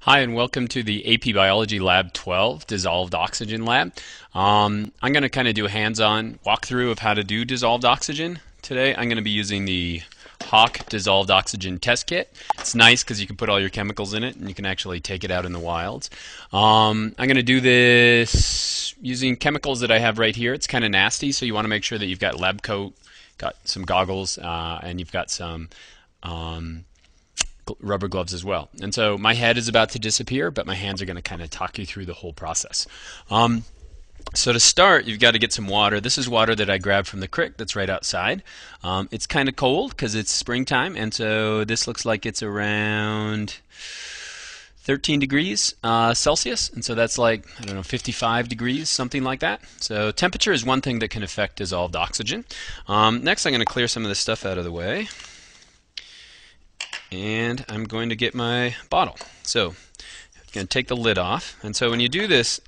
Hi, and welcome to the AP Biology Lab 12 Dissolved Oxygen Lab. I'm going to kind of do a hands-on walkthrough of how to do dissolved oxygen. Today I'm going to be using the Hawk Dissolved Oxygen Test Kit. It's nice because you can put all your chemicals in it and you can actually take it out in the wilds. I'm going to do this using chemicals that I have right here. It's kind of nasty, so you want to make sure that you've got lab coat, got some goggles, and you've got some rubber gloves as well. And so my head is about to disappear, but my hands are going to kind of talk you through the whole process. So to start, you've got to get some water. This is water that I grabbed from the creek that's right outside. It's kind of cold because it's springtime, and so this looks like it's around 13 degrees Celsius, and so that's like, I don't know, 55 degrees, something like that. So temperature is one thing that can affect dissolved oxygen. Next, I'm going to clear some of this stuff out of the way. And I'm going to get my bottle. So I'm going to take the lid off. And so when you do this,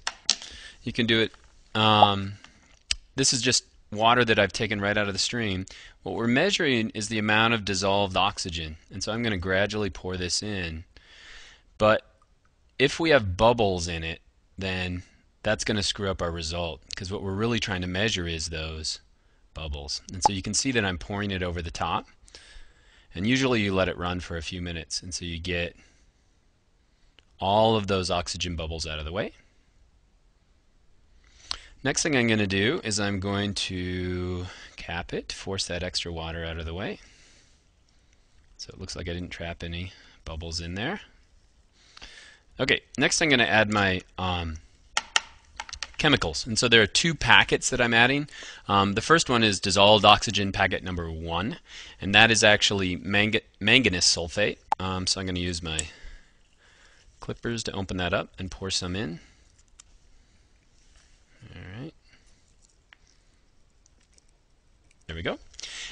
you can do it. This is just water that I've taken right out of the stream. What we're measuring is the amount of dissolved oxygen. And so I'm going to gradually pour this in. But if we have bubbles in it, then that's going to screw up our result, because what we're really trying to measure is those bubbles. And so you can see that I'm pouring it over the top. And usually you let it run for a few minutes, and so you get all of those oxygen bubbles out of the way. Next thing I'm going to do is I'm going to cap it, force that extra water out of the way. So it looks like I didn't trap any bubbles in there. Okay, next I'm going to add my chemicals. And so there are two packets that I'm adding. The first one is dissolved oxygen packet number 1, and that is actually manganese sulfate. So I'm going to use my clippers to open that up and pour some in. Alright. There we go.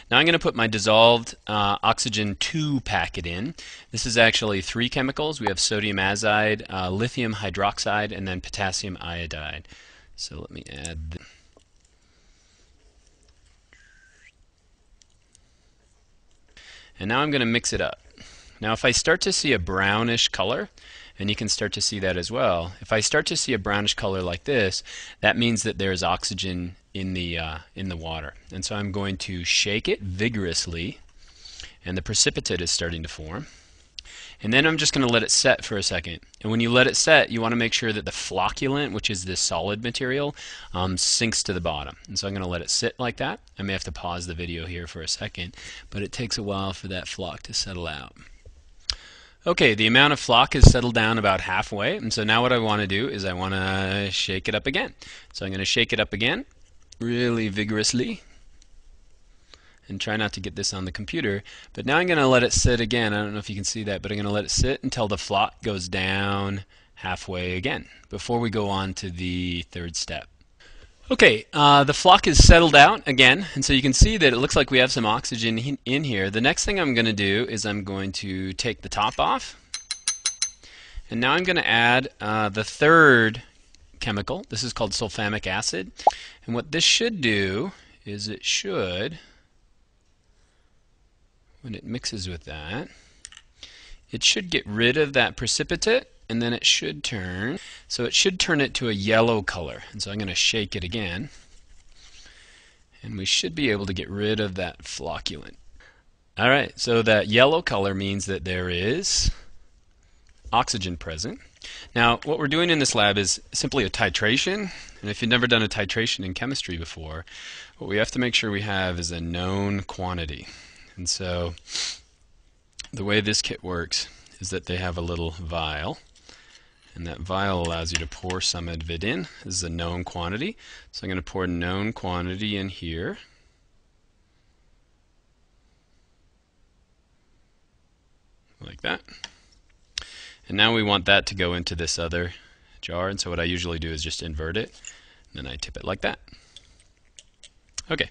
Now I'm going to put my dissolved oxygen 2 packet in. This is actually 3 chemicals. We have sodium azide, lithium hydroxide, and then potassium iodide. So let me add. And now I'm going to mix it up. Now if I start to see a brownish color, and you can start to see that as well, if I start to see a brownish color like this, that means that there is oxygen in the water. And so I'm going to shake it vigorously, and the precipitate is starting to form. And then I'm just going to let it set for a second. And when you let it set, you want to make sure that the flocculant, which is this solid material, sinks to the bottom. And so I'm going to let it sit like that. I may have to pause the video here for a second, but it takes a while for that flock to settle out. Okay, the amount of flock has settled down about halfway, and so now what I want to do is I want to shake it up again. So I'm going to shake it up again really vigorously and try not to get this on the computer. But now I'm going to let it sit again. I don't know if you can see that, but I'm going to let it sit until the flock goes down halfway again before we go on to the third step. Okay, the flock is settled out again, and so you can see that it looks like we have some oxygen in here. The next thing I'm going to do is I'm going to take the top off, and now I'm going to add the third chemical. This is called sulfamic acid, and what this should do is it should, when it mixes with that, it should get rid of that precipitate, and then it should turn. So it should turn it to a yellow color. And so I'm going to shake it again, and we should be able to get rid of that flocculant. Alright, so that yellow color means that there is oxygen present. Now what we're doing in this lab is simply a titration, and if you've never done a titration in chemistry before, what we have to make sure we have is a known quantity. And so the way this kit works is that they have a little vial, and that vial allows you to pour some of it in. This is a known quantity, so I'm going to pour known quantity in here. Like that. And now we want that to go into this other jar, and so what I usually do is just invert it, and then I tip it like that. Okay,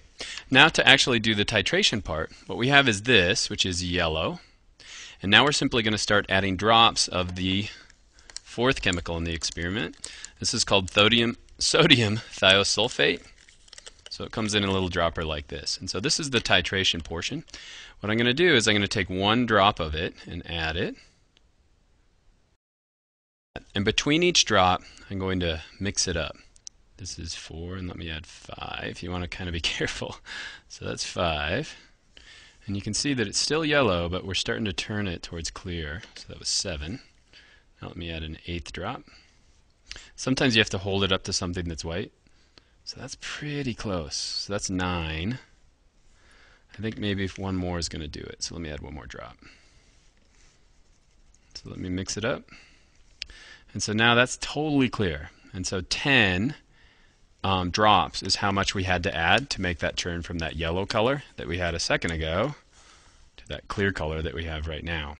now to actually do the titration part, what we have is this, which is yellow. And now we're simply going to start adding drops of the fourth chemical in the experiment. This is called sodium thiosulfate. So it comes in a little dropper like this. And so this is the titration portion. What I'm going to do is I'm going to take one drop of it and add it. And between each drop, I'm going to mix it up. This is 4, and let me add 5. You want to kind of be careful. So that's 5. And you can see that it's still yellow, but we're starting to turn it towards clear. So that was 7. Now let me add an 8th drop. Sometimes you have to hold it up to something that's white. So that's pretty close. So that's 9. I think maybe if one more is going to do it. So let me add one more drop. So let me mix it up. And so now that's totally clear. And so 10 drops is how much we had to add to make that turn from that yellow color that we had a second ago to that clear color that we have right now.